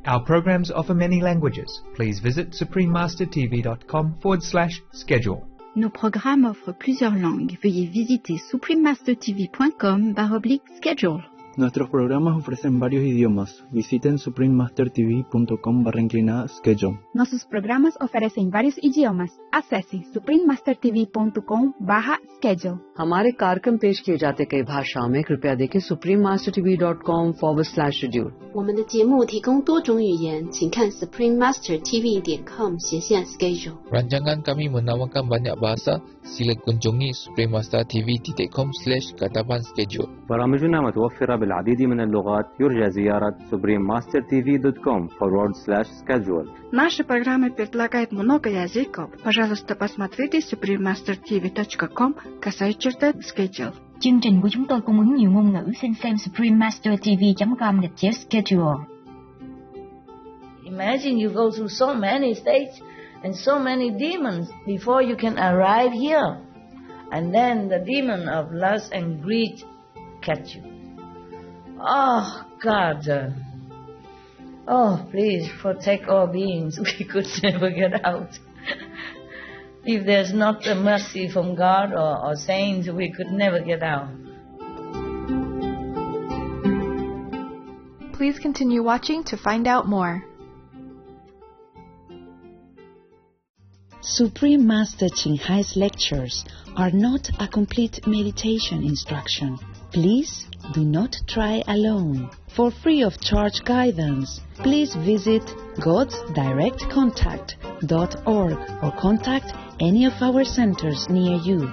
Our programs offer many languages. Please visit suprememastertv.com/schedule. Nos programmes offrent plusieurs langues. Veuillez visiter suprememastertv.com/schedule. Nuestros programas ofrecen varios idiomas. Visiten suprememastertv.com/schedule. Nossos programas oferecem vários idiomas. Acesse suprememastertv.com/schedule. हमारे कार्यक्रम पेश किए जाते कई भाषाओं में कृपया देखें suprememastertv.com/schedule。我们的节目提供多种语言，请看 suprememastertv.com/schedule。 Rancangan kami menawarkan banyak bahasa. Sila kunjungi suprememastertv.com/katapan schedule. برامجنا متوفرة بالعديد من اللغات. يرجى زيارة suprememastertv.com/schedule. Наши программы предлагают много языков. Пожалуйста, посмотрите suprememastertv.com/schedule. Chương trình của chúng tôi cung ứng nhiều ngôn ngữ. Xin xem suprememastertv.com/schedule. Imagine you go through so many states and so many demons before you can arrive here. And then the demon of lust and greed catch you. Oh, God. Oh, please protect all beings. We could never get out. If there's not a mercy from God or saints, we could never get out. Please continue watching to find out more. Supreme Master Ching Hai's lectures are not a complete meditation instruction. Please do not try alone. For free of charge guidance, please visit godsdirectcontact.org or contact any of our centers near you.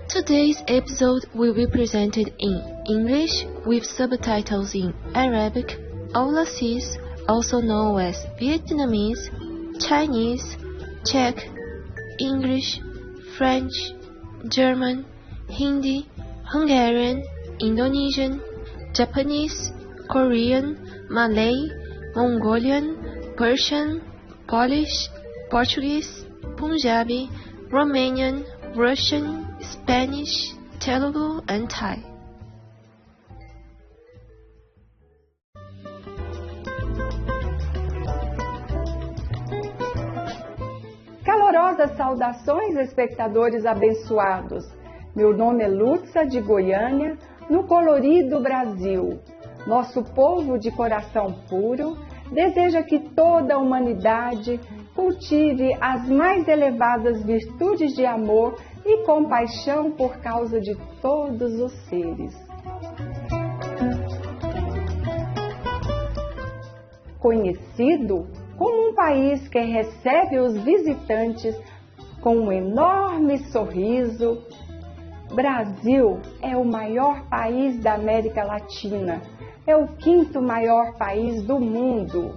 Today's episode will be presented in English with subtitles in Arabic, overseas, also known as Vietnamese, Chinese, Czech, English, French, German, Hindi, Hungarian, Indonesian, Japanese, Korean, Malay, Mongolian, Persian, Polish, Portuguese, Punjabi, Romanian, Russian, Spanish, Telugu, and Thai. Calorosas saudações, espectadores abençoados. Meu nome é Lutza, de Goiânia, no colorido Brasil. Nosso povo de coração puro deseja que toda a humanidade cultive as mais elevadas virtudes de amor e compaixão por causa de todos os seres. Conhecido como um país que recebe os visitantes com um enorme sorriso, Brasil é o maior país da América Latina, é o 5º maior país do mundo.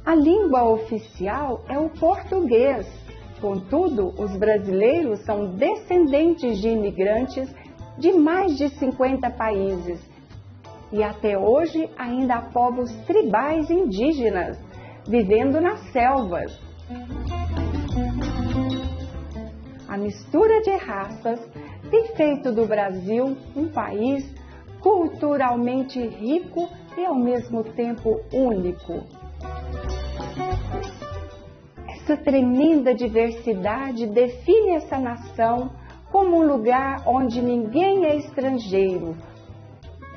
A língua oficial é o português. Contudo, os brasileiros são descendentes de imigrantes de mais de 50 países. E até hoje ainda há povos tribais indígenas vivendo nas selvas. A mistura de raças tem feito do Brasil um país culturalmente rico e ao mesmo tempo único. Essa tremenda diversidade define essa nação como um lugar onde ninguém é estrangeiro,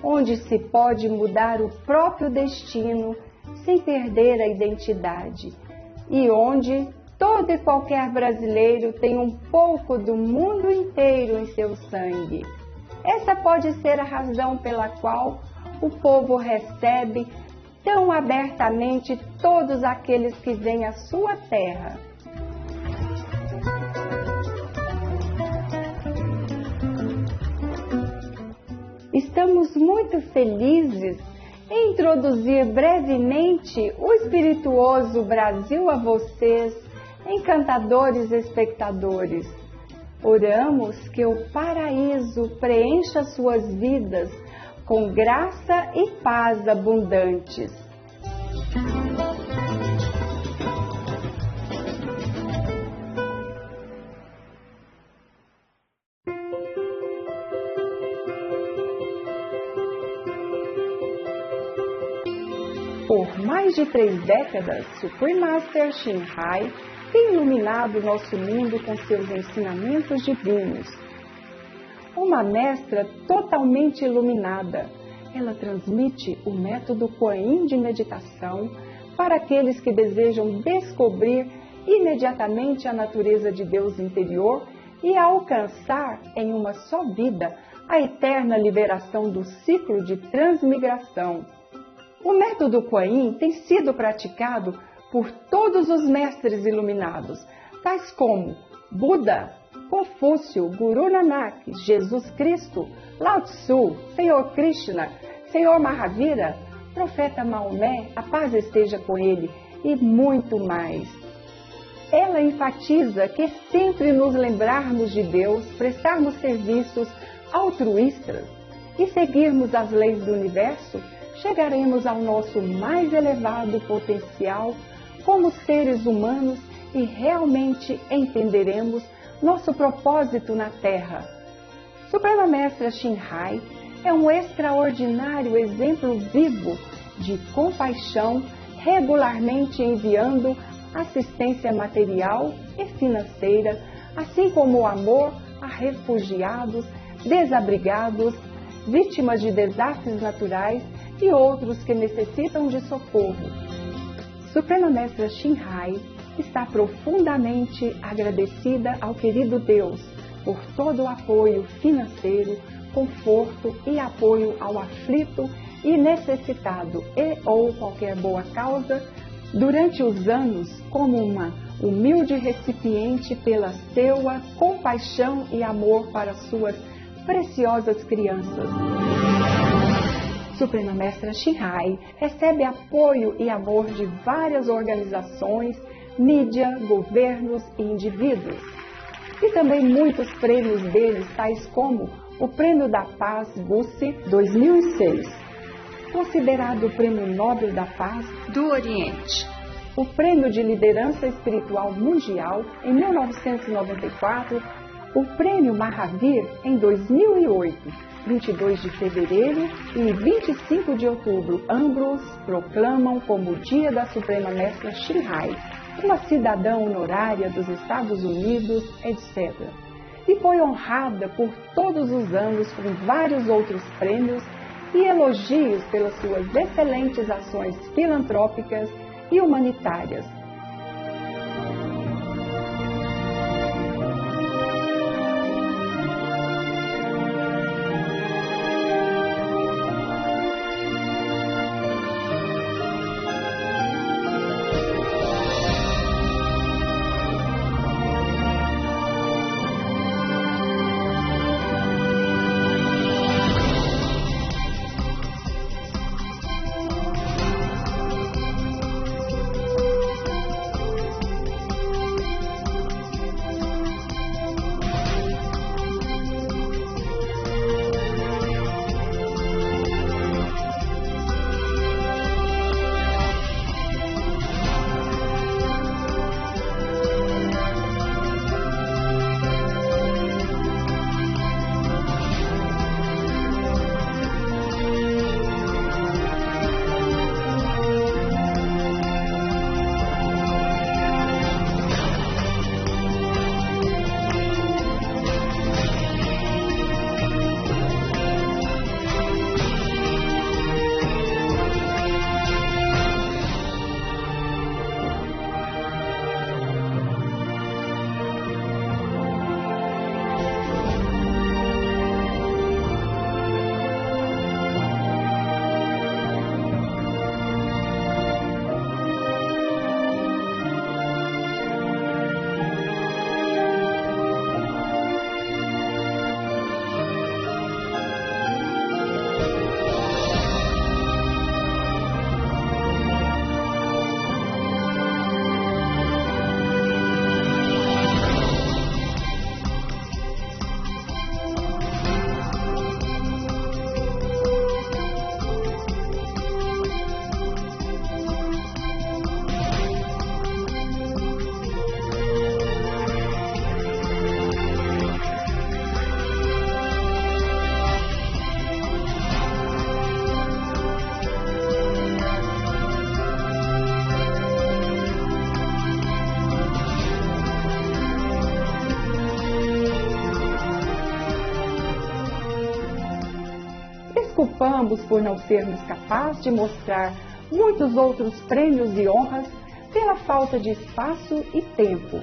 onde se pode mudar o próprio destino sem perder a identidade e onde todo e qualquer brasileiro tem um pouco do mundo inteiro em seu sangue. Essa pode ser a razão pela qual o povo recebe tão abertamente todos aqueles que vêm à sua terra. Estamos muito felizes em introduzir brevemente o espirituoso Brasil a vocês, encantadores espectadores. Oramos que o paraíso preencha suas vidas com graça e paz abundantes. Por mais de 3 décadas, Supreme Master Shinhai tem iluminado nosso mundo com seus ensinamentos divinos. Uma mestra totalmente iluminada, ela transmite o método Kuan Yin de meditação para aqueles que desejam descobrir imediatamente a natureza de Deus interior e alcançar em uma só vida a eterna liberação do ciclo de transmigração. O método Kuan Yin tem sido praticado por todos os mestres iluminados, tais como Buda, Confúcio, Guru Nanak, Jesus Cristo, Lao Tzu, Senhor Krishna, Senhor Mahavira, Profeta Maomé, a paz esteja com ele, e muito mais. Ela enfatiza que sempre nos lembrarmos de Deus, prestarmos serviços altruístas e seguirmos as leis do universo, chegaremos ao nosso mais elevado potencial como seres humanos e realmente entenderemos nosso propósito na Terra. Suprema Mestra Shinhai é um extraordinário exemplo vivo de compaixão, regularmente enviando assistência material e financeira, assim como o amor a refugiados, desabrigados, vítimas de desastres naturais e outros que necessitam de socorro. Suprema Mestra Shinhai está profundamente agradecida ao querido Deus por todo o apoio financeiro, conforto e apoio ao aflito e necessitado e ou qualquer boa causa durante os anos como uma humilde recipiente pela seua compaixão e amor para suas preciosas crianças. Suprema Mestra Shinhai recebe apoio e amor de várias organizações, mídia, governos e indivíduos. E também muitos prêmios deles, tais como o Prêmio da Paz Gussi 2006, considerado o Prêmio Nobel da Paz do Oriente, o Prêmio de Liderança Espiritual Mundial em 1994, o Prêmio Mahavir em 2008, 22 de fevereiro e 25 de outubro, ambos proclamam como o Dia da Suprema Mestra Shinhai, uma cidadã honorária dos Estados Unidos, etc. E foi honrada por todos os anos com vários outros prêmios e elogios pelas suas excelentes ações filantrópicas e humanitárias. culpamos por não sermos capazes de mostrar muitos outros prêmios e honras pela falta de espaço e tempo.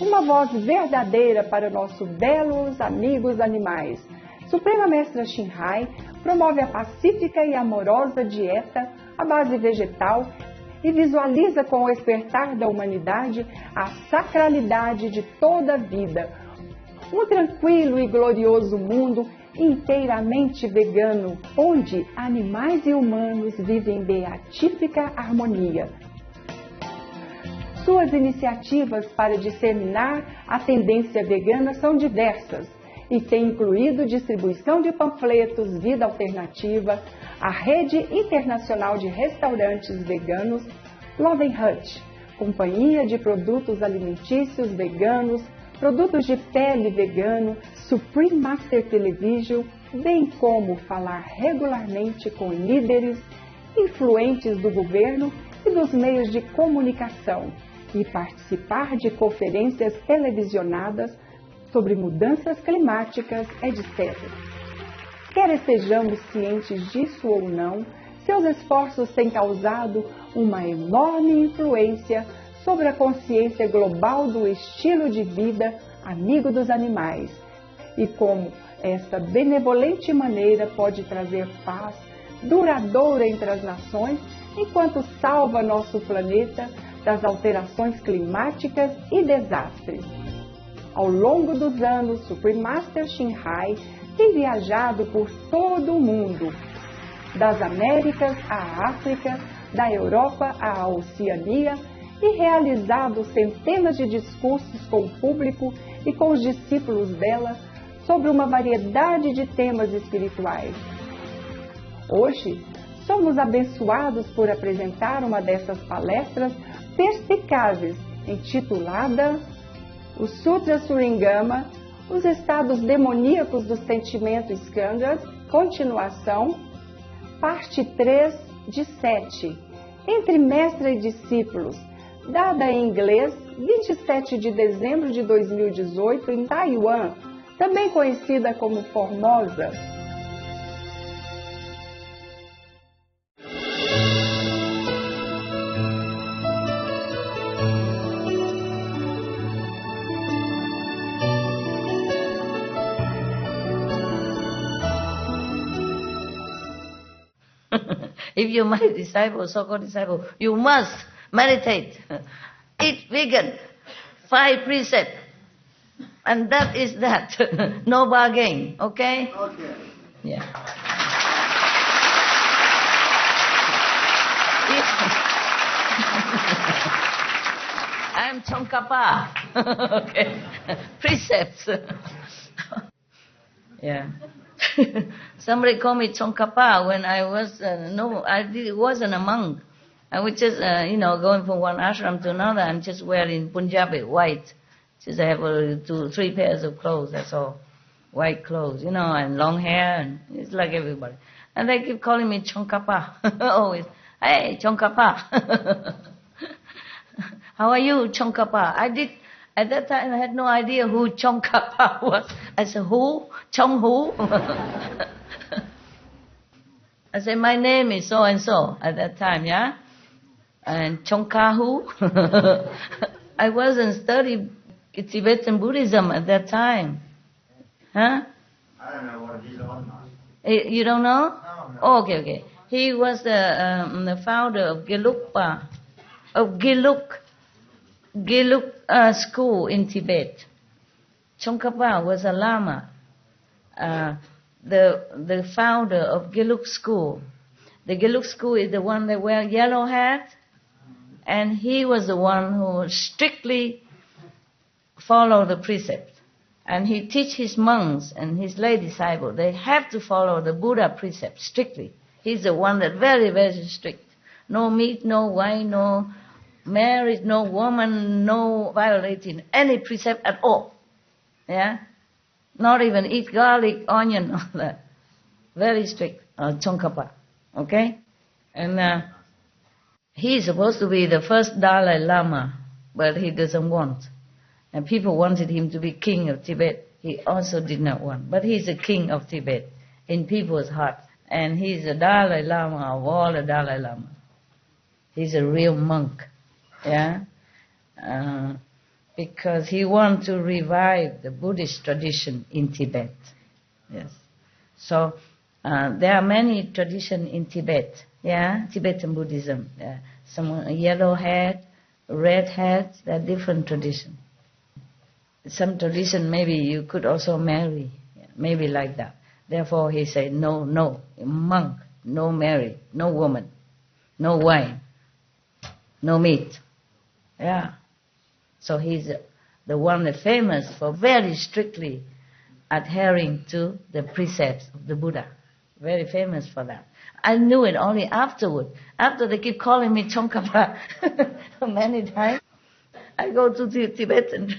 Uma voz verdadeira para nossos belos amigos animais. Suprema Mestra Shinhai promove a pacífica e amorosa dieta à base vegetal e visualiza com o despertar da humanidade a sacralidade de toda a vida. Um tranquilo e glorioso mundo inteiramente vegano, onde animais e humanos vivem em beatífica harmonia. Suas iniciativas para disseminar a tendência vegana são diversas e têm incluído distribuição de panfletos, vida alternativa, a rede internacional de restaurantes veganos, Love Hut, companhia de produtos alimentícios veganos, produtos de pele vegano, Supreme Master Television, bem como falar regularmente com líderes influentes do governo e dos meios de comunicação e participar de conferências televisionadas sobre mudanças climáticas, etc. Quer estejamos cientes disso ou não, seus esforços têm causado uma enorme influência sobre a consciência global do estilo de vida amigo dos animais e como esta benevolente maneira pode trazer paz duradoura entre as nações enquanto salva nosso planeta das alterações climáticas e desastres. Ao longo dos anos, Supreme Master Shinhai tem viajado por todo o mundo, das Américas à África, da Europa à Oceania, e realizado centenas de discursos com o público e com os discípulos dela sobre uma variedade de temas espirituais. Hoje, somos abençoados por apresentar uma dessas palestras perspicazes, intitulada O Sutra Surangama, os estados demoníacos do sentimento Skandhas, continuação, parte 3 de 7, entre mestre e discípulos, dada em inglês, 27 de dezembro de 2018, em Taiwan, também conhecida como Formosa. If you're my disciple, so-called disciple, you must meditate, eat vegan, 5 precepts, and that is that. No bargain, okay? Okay. Yeah. I'm Tsongkhapa. Okay. Precepts. Yeah. Somebody called me Tsongkhapa when I was, wasn't a monk. I was just, going from one ashram to another. I'm just wearing Punjabi, white. Just I have 2-3 pairs of clothes, that's all. White clothes, and long hair, and it's like everybody. And they keep calling me Tsongkhapa. Always. Hey, Tsongkhapa. How are you, Tsongkhapa? At that time, I had no idea who Tsongkhapa was. I said, who? Chong who? I said, my name is so-and-so at that time, yeah? And Tsongkha who? I wasn't studying Tibetan Buddhism at that time. Huh? I don't know what he's on now. You don't know? No. Oh, okay. He was the founder of Geluk school in Tibet. Tsongkhapa was a lama, the founder of Geluk school. The Geluk school is the one that wear yellow hat, and he was the one who strictly followed the precepts. And he teach his monks and his lay disciples, they have to follow the Buddha precepts strictly. He's the one that very, very strict. No meat, no wine, no marriage, no woman, no violating any precept at all. Yeah? Not even eat garlic, onion, all that. Very strict, Tsongkhapa. Okay? And he's supposed to be the first Dalai Lama, but he doesn't want. And people wanted him to be king of Tibet. He also did not want. But he's the king of Tibet. in people's hearts. And he's the Dalai Lama of all the Dalai Lama. He's a real monk, yeah? Because he wants to revive the Buddhist tradition in Tibet. Yes. So there are many traditions in Tibet, yeah? Tibetan Buddhism. Some yellow hat, red hat, there are different traditions. Some tradition maybe you could also marry, maybe like that. Therefore he said, no, monk, no marry, no woman, no wine, no meat. Yeah. So he's the one that's famous for very strictly adhering to the precepts of the Buddha. Very famous for that. I knew it only afterward. After they keep calling me Tsongkhapa many times, I go to the Tibetan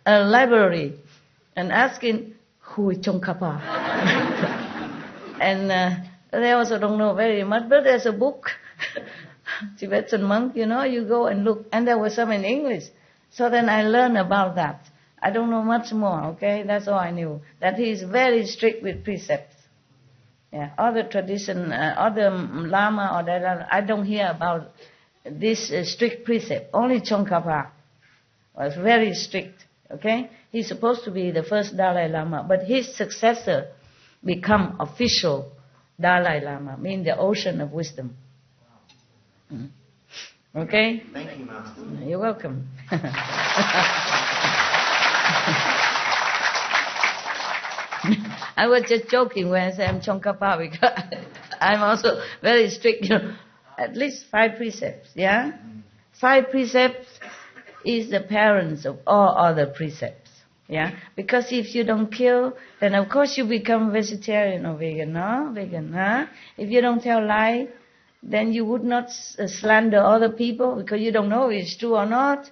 library and asking, who is Tsongkhapa? And they also don't know very much, but there's a book, Tibetan monk, you go and look. And there was some in English. So then I learned about that. I don't know much more, okay? That's all I knew. That he is very strict with precepts. Yeah, other tradition, other Lama or that, I don't hear about this strict precept. Only Tsongkhapa was very strict, okay? He's supposed to be the first Dalai Lama, but his successor become official Dalai Lama, mean the ocean of wisdom. Okay? Thank you, Master. You're welcome. I was just joking when I said I'm Tsongkhapa because I'm also very strict. At least 5 precepts, yeah? 5 precepts is the parents of all other precepts, yeah? Because if you don't kill, then of course you become vegetarian or vegan, no? Vegan, huh? If you don't tell lie, then you would not slander other people because you don't know if it's true or not,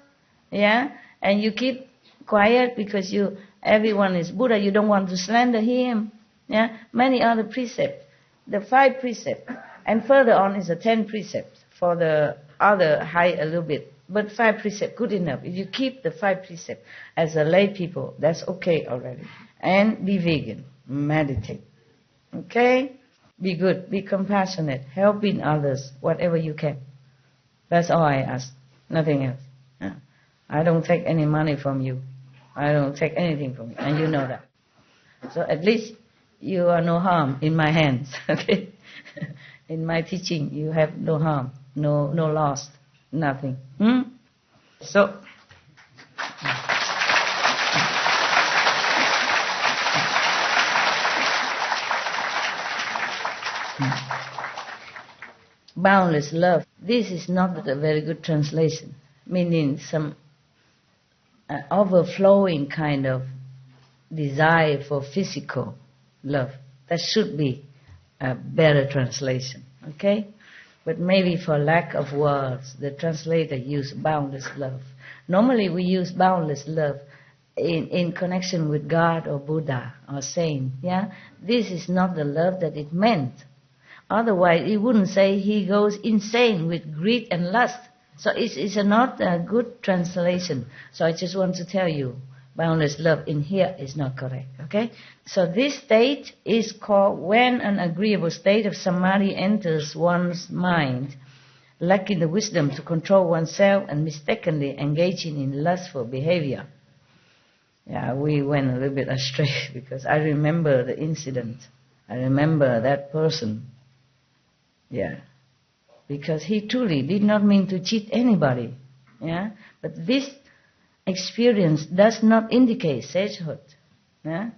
yeah? And you keep quiet because everyone is Buddha, you don't want to slander him, yeah? Many other precepts. The 5 precepts. And further on is the 10 precepts. For the other, high a little bit. But 5 precepts, good enough. If you keep the 5 precepts as a lay people, that's okay already. And be vegan. Meditate. Okay? Be good. Be compassionate. Helping others, whatever you can. That's all I ask. Nothing else. Yeah. I don't take any money from you. I don't take anything from you. And you know that. So at least you are no harm in my hands. Okay? In my teaching, you have no harm, no loss, nothing. So, boundless love. This is not a very good translation, meaning some overflowing kind of desire for physical love. That should be a better translation, okay? But maybe for lack of words, the translator used boundless love. Normally we use boundless love in connection with God or Buddha or saint, yeah? This is not the love that it meant. Otherwise, it wouldn't say he goes insane with greed and lust. So it's not a good translation. So I just want to tell you, boundless love in here is not correct, okay? So this state is called when an agreeable state of samadhi enters one's mind, lacking the wisdom to control oneself and mistakenly engaging in lustful behavior. Yeah, we went a little bit astray because I remember the incident. I remember that person. Yeah. Because he truly did not mean to cheat anybody. Yeah. But this experience does not indicate sagehood. Yeah?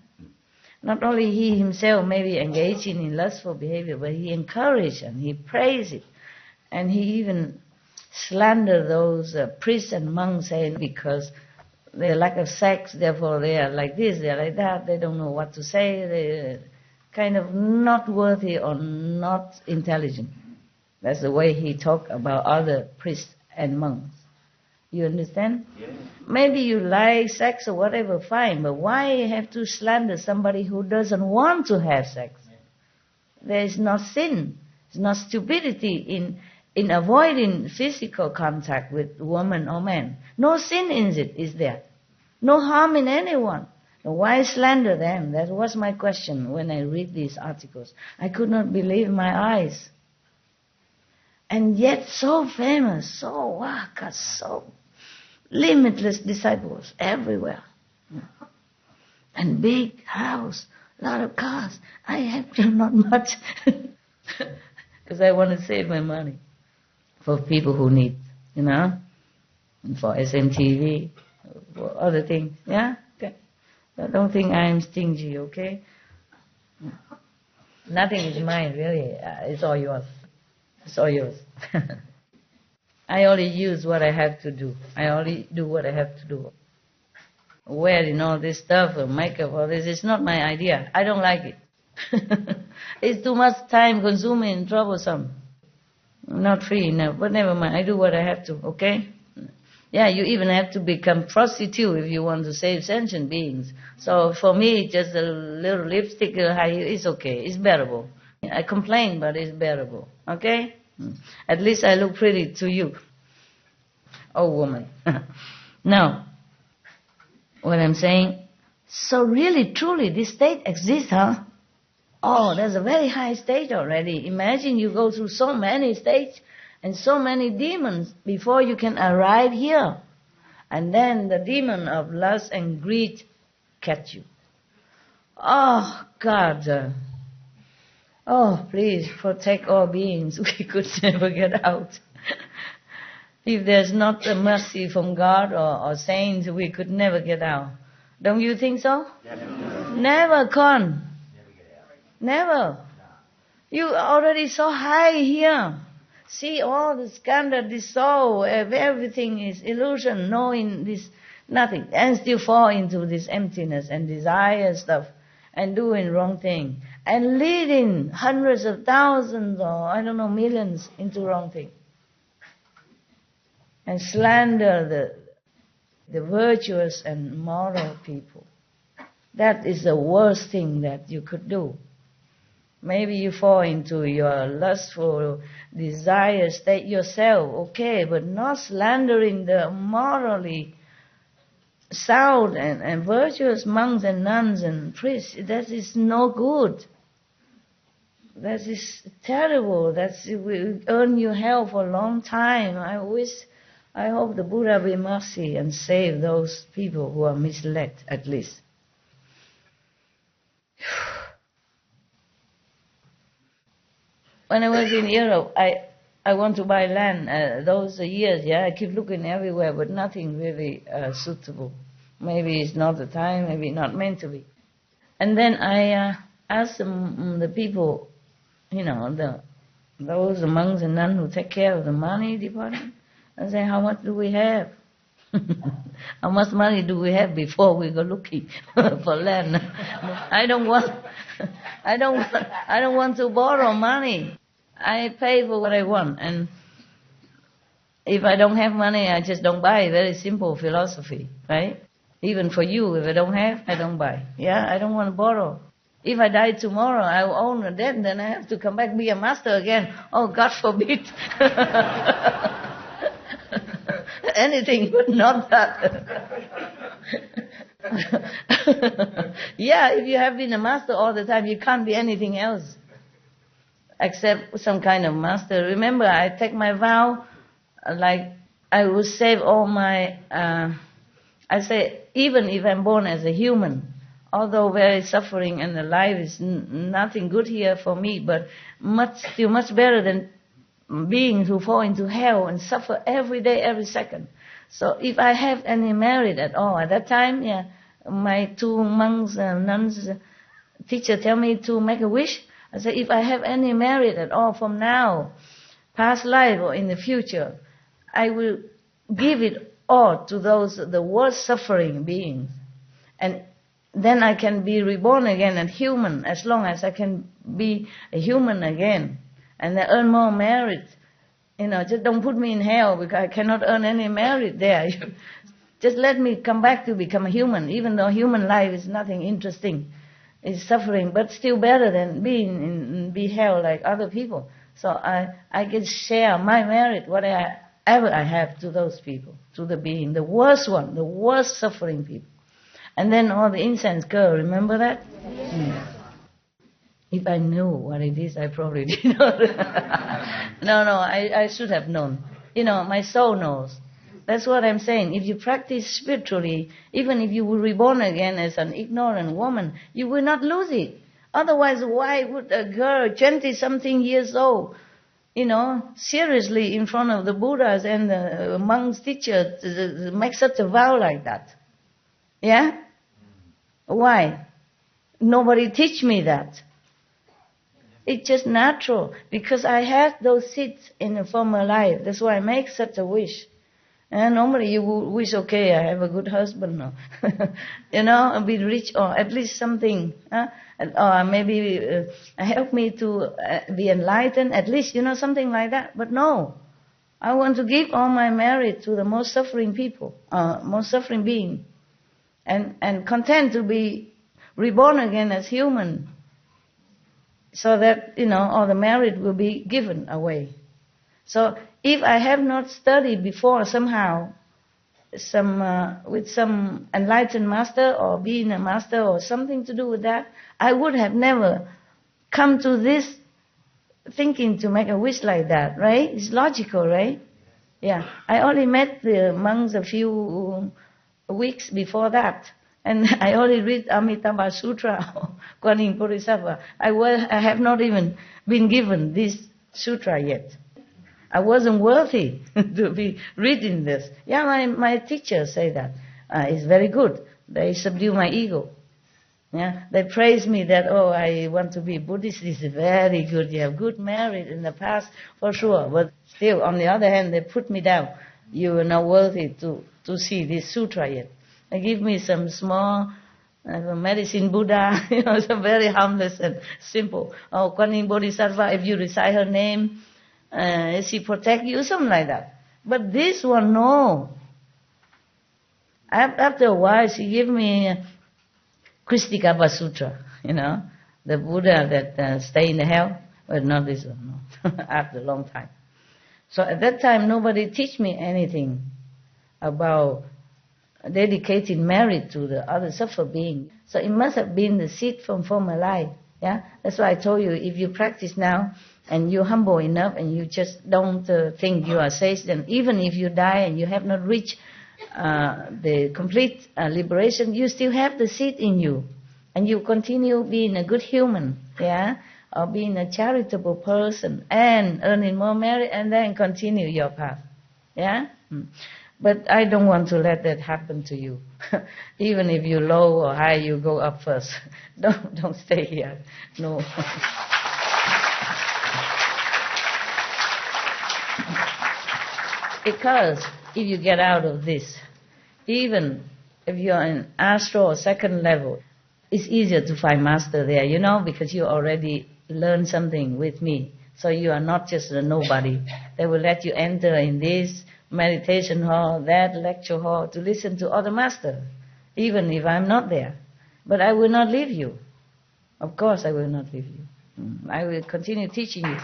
Not only he himself may be engaging in lustful behavior, but he encouraged and he praised it. And he even slandered those priests and monks saying because they lack of sex, therefore they are like this, they are like that, they don't know what to say, they're kind of not worthy or not intelligent. That's the way he talked about other priests and monks. You understand? Yeah. Maybe you like sex or whatever, fine, but why have to slander somebody who doesn't want to have sex? There is no sin, there's no stupidity in avoiding physical contact with woman or man. No sin in it is there. No harm in anyone. Why slander them? That was my question when I read these articles. I could not believe my eyes. And yet so famous, so so limitless disciples everywhere. And big house, lot of cars. I have not much. Because I want to save my money for people who need, and for SMTV, for other things, yeah? Okay. So don't think I am stingy, okay? Nothing is mine, really. It's all yours. It's all yours. I only use what I have to do. I only do what I have to do. Wearing all this stuff, makeup, all this, it's not my idea. I don't like it. It's too much time consuming and troublesome. I'm not free enough, but never mind. I do what I have to, okay? Yeah, you even have to become prostitute if you want to save sentient beings. So for me, just a little lipstick, it's okay. It's bearable. I complain, but it's bearable, okay? At least I look pretty to you. Oh, woman. Now, what I'm saying, so really, truly, this state exists, huh? Oh, there's a very high state already. Imagine you go through so many states and so many demons before you can arrive here. And then the demon of lust and greed catch you. Oh, God. Oh, please protect all beings. We could never get out. If there's not a mercy from God or saints, we could never get out. Don't you think so? Never, Con. Never. You are already so high here. See all the Skandhas dissolve, everything is illusion, knowing this, nothing. And still fall into this emptiness and desire stuff and doing wrong thing. And leading hundreds of thousands or, millions into wrong thing. And slander the virtuous and moral people. That is the worst thing that you could do. Maybe you fall into your lustful desire state yourself, okay, but not slandering the morally sound and virtuous monks and nuns and priests. That is no good. That is terrible. That will earn you hell for a long time. I hope the Buddha be mercy and save those people who are misled, at least. When I was in Europe, I want to buy land. Those years, I keep looking everywhere, but nothing really suitable. Maybe it's not the time, maybe not meant to be. And then I asked the people, those monks and nuns who take care of the money department, I say, how much do we have? How much money do we have before we go looking for land? I don't want to borrow money. I pay for what I want, and if I don't have money, I just don't buy. Very simple philosophy, right? Even for you, if I don't have, I don't buy. Yeah, I don't want to borrow. If I die tomorrow, I will own a debt, then I have to come back be a master again. Oh, God forbid. Anything but not that. Yeah, if you have been a master all the time, you can't be anything else except some kind of master. Remember, I take my vow, like I will save all my, I say, even if I'm born as a human, although very suffering and the life is nothing good here for me, but still much better than beings who fall into hell and suffer every day, every second. So if I have any merit at all, at that time, my two monks and nuns, teacher tell me to make a wish. I say, if I have any merit at all from now, past life or in the future, I will give it all to the worst suffering beings. And then I can be reborn again and human, as long as I can be a human again. And I earn more merit. Just don't put me in hell because I cannot earn any merit there. Just let me come back to become a human, even though human life is nothing interesting. It's suffering, but still better than be hell like other people. So I can share my merit, whatever I have, to those people, to the being, the worst one, the worst suffering people. And then all the incense go, remember that? If I knew what it is, I probably did not. No, I should have known. My soul knows. That's what I'm saying. If you practice spiritually, even if you were reborn again as an ignorant woman, you will not lose it. Otherwise, why would a girl, 20-something years old, seriously in front of the Buddhas and the monks' teachers make such a vow like that? Yeah? Why? Nobody teach me that. It's just natural, because I had those seeds in a former life. That's why I make such a wish. And normally you would wish, okay, I have a good husband, no? Be rich, or at least something. Or maybe help me to be enlightened, at least, something like that. But no, I want to give all my merit to the most suffering people, most suffering being. And content to be reborn again as human. So that, all the merit will be given away. So if I have not studied before somehow, with some enlightened master or being a master or something to do with that, I would have never come to this thinking to make a wish like that, right? It's logical, right? Yeah. I only met the monks a few weeks before that. And I only read Amitabha Sutra or Guanyin Bodhisattva. I have not even been given this sutra yet. I wasn't worthy to be reading this. Yeah, my teachers say that. It's very good. They subdue my ego. Yeah, they praise me that, I want to be Buddhist. This is very good. You have good merit in the past, for sure. But still, on the other hand, they put me down. You are not worthy to see this sutra yet. They give me some small medicine Buddha, some very harmless and simple. Guanyin Bodhisattva, if you recite her name, she protect you, something like that. But this one, no. After a while, she gave me Kristikapa Sutra, the Buddha that stay in the hell. But not this one, no. After a long time. So at that time, nobody teach me anything about dedicating merit to the other suffer being. So it must have been the seed from former life. Yeah, that's why I told you, if you practice now and you're humble enough and you just don't think you are sage, then even if you die and you have not reached the complete liberation, you still have the seed in you, and you continue being a good human, yeah, or being a charitable person and earning more merit, and then continue your path, yeah. But I don't want to let that happen to you. Even if you're low or high, you go up first. Don't stay here. No. Because if you get out of this, even if you're in astral or second level, it's easier to find master there, because you already learned something with me. So you are not just a nobody. They will let you enter in this meditation hall, that lecture hall, to listen to other masters, even if I'm not there. But I will not leave you. Of course I will not leave you. I will continue teaching you.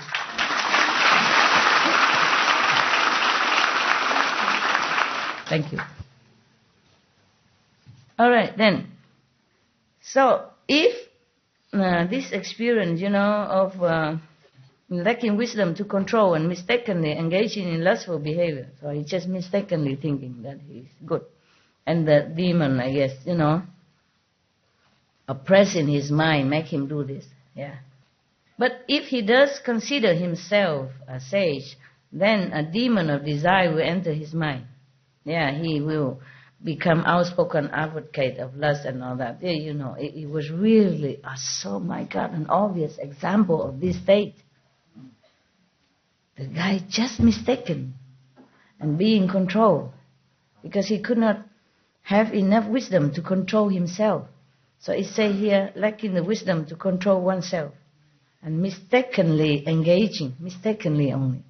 Thank you. All right, then. So if this experience, of lacking wisdom to control and mistakenly engaging in lustful behavior, so he's just mistakenly thinking that he's good. And the demon, I guess, oppressing his mind, make him do this. Yeah. But if he does consider himself a sage, then a demon of desire will enter his mind. Yeah, he will become outspoken advocate of lust and all that. Yeah, it was really, an obvious example of this state. The guy just mistaken and be in control, because he could not have enough wisdom to control himself. So it says here, lacking the wisdom to control oneself and mistakenly engaging, mistakenly only.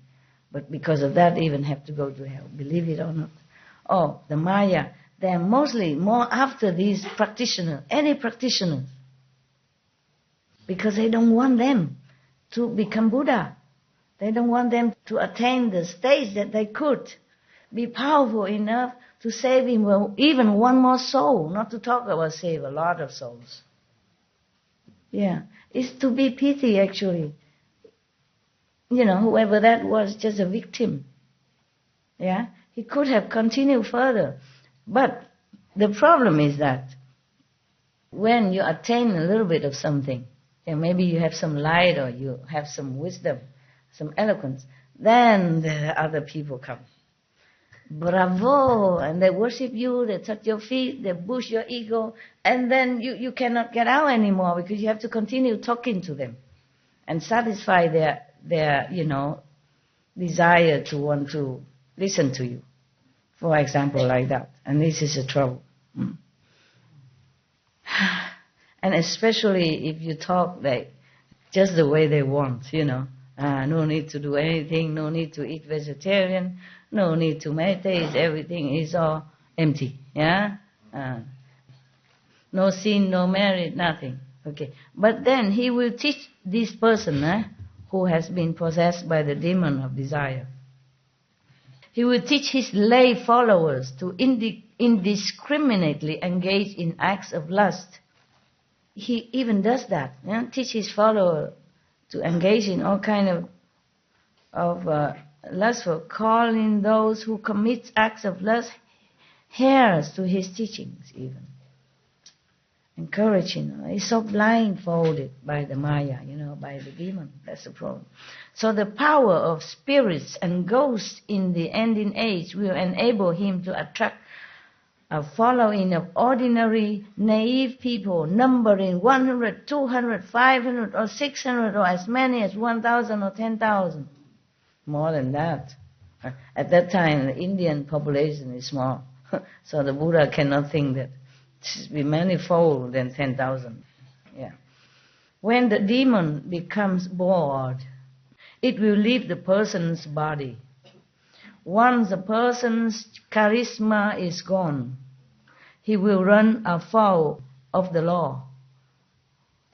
But because of that, even have to go to hell, believe it or not. Oh, the Maya, they are mostly more after these practitioners, any practitioners, because they don't want them to become Buddha. They don't want them to attain the stage that they could, be powerful enough to save even one more soul, not to talk about save a lot of souls. Yeah, it's to be pity actually. Whoever that was, just a victim. Yeah, he could have continued further. But the problem is that when you attain a little bit of something, and maybe you have some light or you have some wisdom, some eloquence, then the other people come. Bravo! And they worship you, they touch your feet, they boost your ego, and then you cannot get out anymore because you have to continue talking to them and satisfy their desire to want to listen to you. For example, like that. And this is a trouble. And especially if you talk like just the way they want, no need to do anything, no need to eat vegetarian, no need to meditate, everything is all empty, yeah? No sin, no merit, nothing. Okay. But then he will teach this person who has been possessed by the demon of desire. He will teach his lay followers to indiscriminately engage in acts of lust. He even does that. Teach his follower to engage in all kind of lustful, calling those who commit acts of lust heirs to his teachings even. Encouraging. He's so blindfolded by the Maya, by the demon. That's the problem. So the power of spirits and ghosts in the ending age will enable him to attract a following of ordinary, naive people numbering 100, 200, 500 or 600 or as many as 1,000 or 10,000. More than that. At that time, the Indian population is small. So the Buddha cannot think that it should be manifold than 10,000. Yeah. When the demon becomes bored, it will leave the person's body. Once the person's charisma is gone, he will run afoul of the law.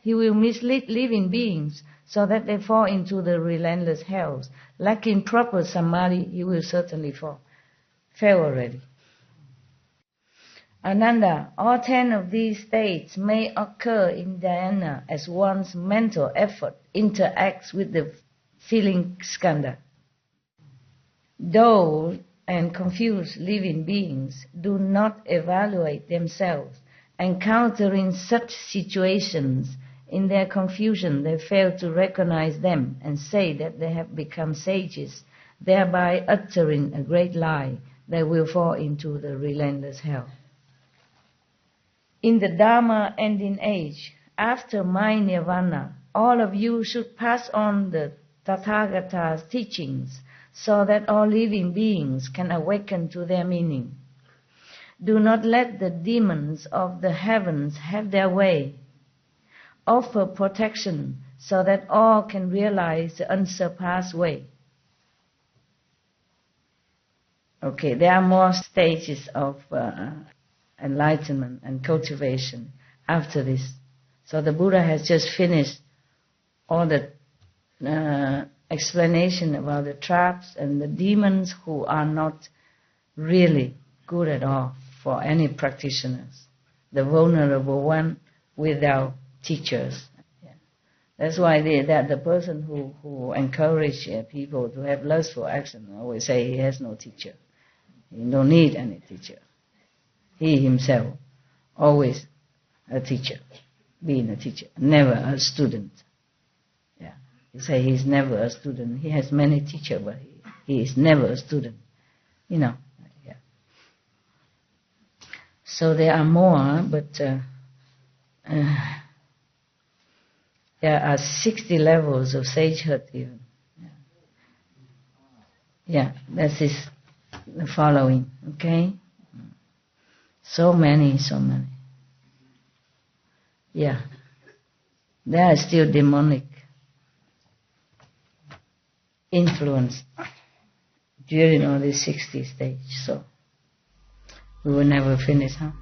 He will mislead living beings so that they fall into the relentless hells. Lacking proper samadhi, he will certainly fall. Fell already. Ananda, all 10 of these states may occur in dhyana as one's mental effort interacts with the feeling skandha. Dull and confused living beings do not evaluate themselves. Encountering such situations, in their confusion they fail to recognize them and say that they have become sages, thereby uttering a great lie. They will fall into the relentless hell. In the Dharma ending age, after my nirvana, all of you should pass on the Tathagata's teachings so that all living beings can awaken to their meaning. Do not let the demons of the heavens have their way. Offer protection so that all can realize the unsurpassed way. Okay, there are more stages of enlightenment and cultivation after this. So the Buddha has just finished all the explanation about the traps and the demons who are not really good at all for any practitioners. The vulnerable one without teachers. Yeah. That's why the person who encourage people to have lustful action always say he has no teacher. He don't need any teacher. He himself always a teacher, being a teacher, never a student. Yeah, you say he's never a student. He has many teachers, but he is never a student. Yeah. So there are more, but there are 60 levels of sagehood even. Yeah, that is the following. Okay. So many. Yeah. There are still demonic influence during all these 60 stages. So we will never finish, huh?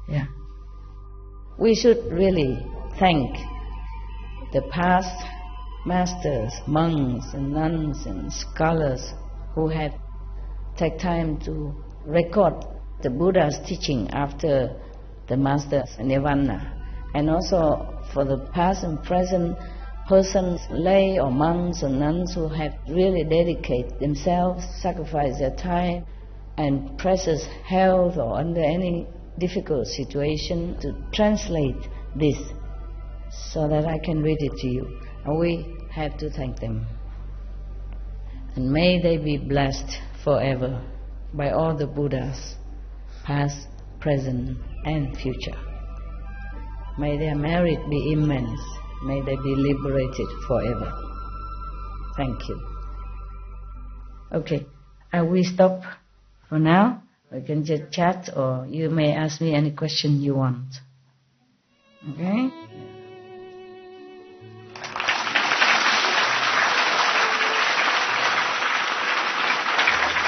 Yeah. We should really thank the past masters, monks and nuns and scholars who had take time to record the Buddha's teaching after the Master's Nirvana, and also for the past and present persons, lay or monks or nuns who have really dedicated themselves, sacrificed their time and precious health or under any difficult situation to translate this so that I can read it to you. And we have to thank them. And may they be blessed forever by all the Buddhas, past, present, and future. May their merit be immense. May they be liberated forever. Thank you. Okay, we stop for now. We can just chat, or you may ask me any question you want. Okay?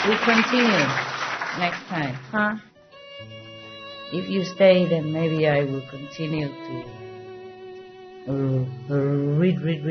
We continue next time, huh? If you stay, then maybe I will continue to read it.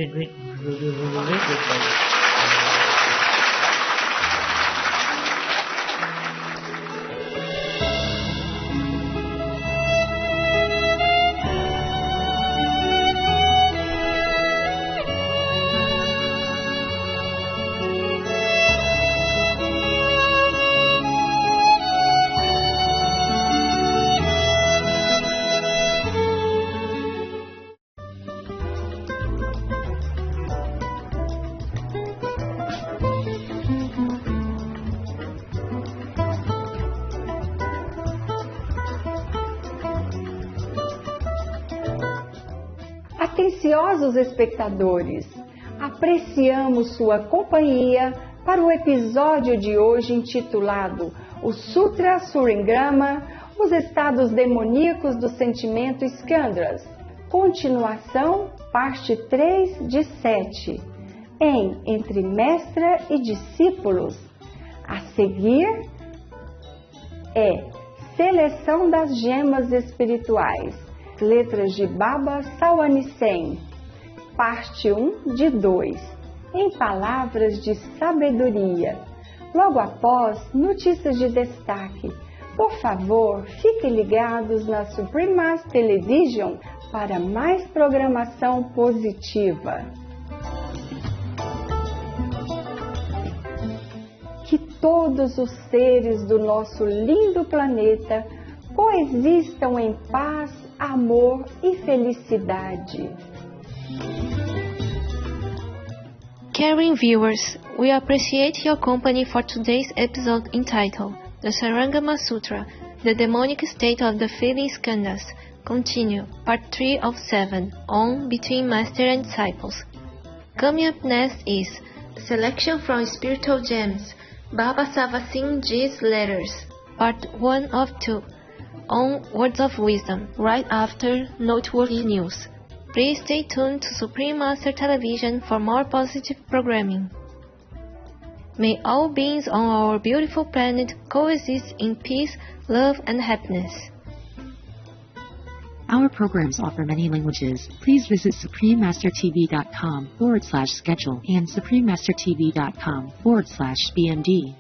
Atenciosos espectadores, apreciamos sua companhia para o episódio de hoje intitulado O Sutra Surangama, os estados demoníacos do sentimento Skandhas. Continuação, parte 3 de 7, em Entre Mestra e Discípulos. A seguir é Seleção das Gemas Espirituais, letras de Baba Sawanisen, parte 1 de 2, em palavras de sabedoria. Logo após, notícias de destaque. Por favor, fiquem ligados na Supreme Mass Television para mais programação positiva. Que todos os seres do nosso lindo planeta coexistam em paz, amor e felicidade. Caring viewers, we appreciate your company for today's episode entitled The Surangama Sutra, The Demonic State of the Feeling Skandhas. Continue, part 3 of 7, on Between Master and Disciples. Coming up next is Selection from Spiritual Gems, Baba Savasin G's Letters, part 1 of 2, on Words of Wisdom, right after noteworthy news. Please stay tuned to Supreme Master Television for more positive programming. May all beings on our beautiful planet coexist in peace, love, and happiness. Our programs offer many languages. Please visit suprememastertv.com/schedule and suprememastertv.com/BMD.